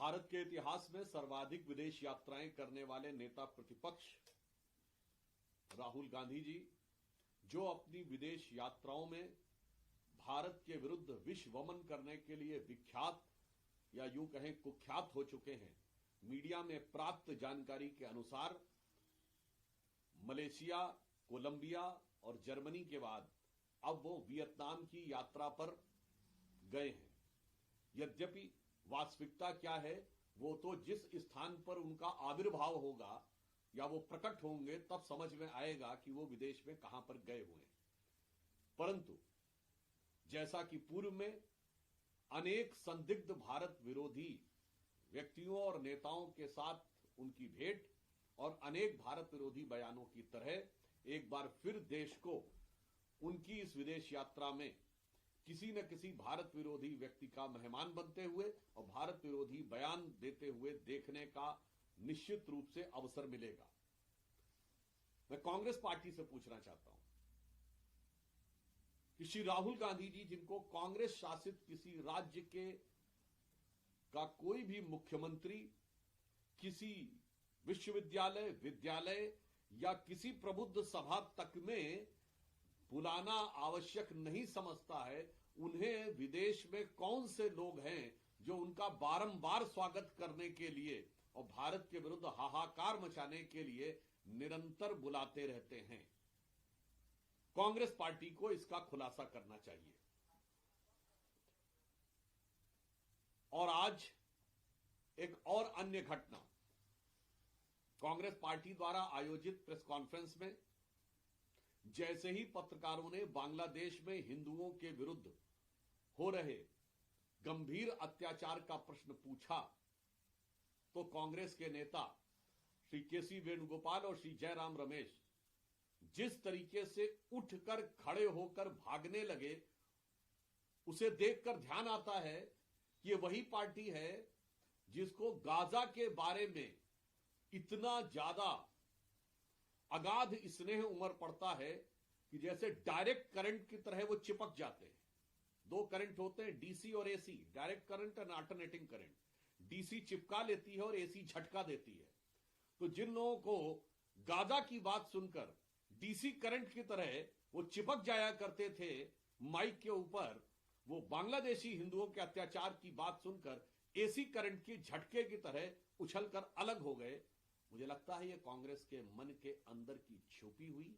भारत के इतिहास में सर्वाधिक विदेश यात्राएं करने वाले नेता प्रतिपक्ष राहुल गांधी जी, जो अपनी विदेश यात्राओं में भारत के विरुद्ध विश्वमन करने के लिए विख्यात या यूं कहें कुख्यात हो चुके हैं। मीडिया में प्राप्त जानकारी के अनुसार मलेशिया, कोलंबिया और जर्मनी के बाद अब वो वियतनाम की यात्रा पर गए हैं। यद्यपि वास्तविकता क्या है, वो तो जिस स्थान पर उनका आविर्भाव होगा या वो प्रकट होंगे तब समझ में आएगा कि वो विदेश में कहां पर गए हुए हैं। परंतु जैसा कि पूर्व में अनेक संदिग्ध भारत विरोधी व्यक्तियों और नेताओं के साथ उनकी भेंट और अनेक भारत विरोधी बयानों की तरह एक बार फिर देश को उनकी इस विदेश यात्रा में किसी न किसी भारत विरोधी व्यक्ति का मेहमान बनते हुए और भारत विरोधी बयान देते हुए देखने का निश्चित रूप से अवसर मिलेगा। मैं कांग्रेस पार्टी से पूछना चाहता हूं कि श्री राहुल गांधी जी, जिनको कांग्रेस शासित किसी राज्य के का कोई भी मुख्यमंत्री किसी विश्वविद्यालय, विद्यालय या किसी प्रबुद्ध सभा तक में बुलाना आवश्यक नहीं समझता है, उन्हें विदेश में कौन से लोग हैं जो उनका बारंबार स्वागत करने के लिए और भारत के विरुद्ध हाहाकार मचाने के लिए निरंतर बुलाते रहते हैं। कांग्रेस पार्टी को इसका खुलासा करना चाहिए। और आज एक और अन्य घटना, कांग्रेस पार्टी द्वारा आयोजित प्रेस कॉन्फ्रेंस में जैसे ही पत्रकारों ने बांग्लादेश में हिंदुओं के विरुद्ध हो रहे गंभीर अत्याचार का प्रश्न पूछा, तो कांग्रेस के नेता श्री केसी वेणुगोपाल और श्री जयराम रमेश जिस तरीके से उठकर खड़े होकर भागने लगे, उसे देखकर ध्यान आता है कि ये वही पार्टी है जिसको गाजा के बारे में इतना ज्यादा अगाध स्नेह उमड़ पड़ता है कि जैसे डायरेक्ट करंट की तरह वो चिपक जाते हैं। दो करंट होते हैं, डीसी और एसी, डायरेक्ट करंट और अल्टरनेटिंग करंट। डीसी चिपका लेती है और एसी झटका देती है। तो जिन लोगों को गाजा की बात सुनकर डीसी करंट की तरह वो चिपक जाया करते थे माइक के ऊपर, वो बांग्लादेशी हिंदुओं के अत्याचार की बात सुनकर एसी करंट की झटके की तरह उछलकर अलग हो गए। मुझे लगता है ये कांग्रेस के मन के अंदर की छुपी हुई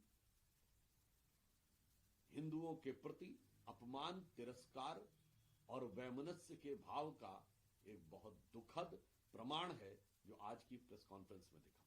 हिंदुओं के प्रति अपमान, तिरस्कार और वैमनस्य के भाव का एक बहुत दुखद प्रमाण है जो आज की प्रेस कॉन्फ्रेंस में दिखा।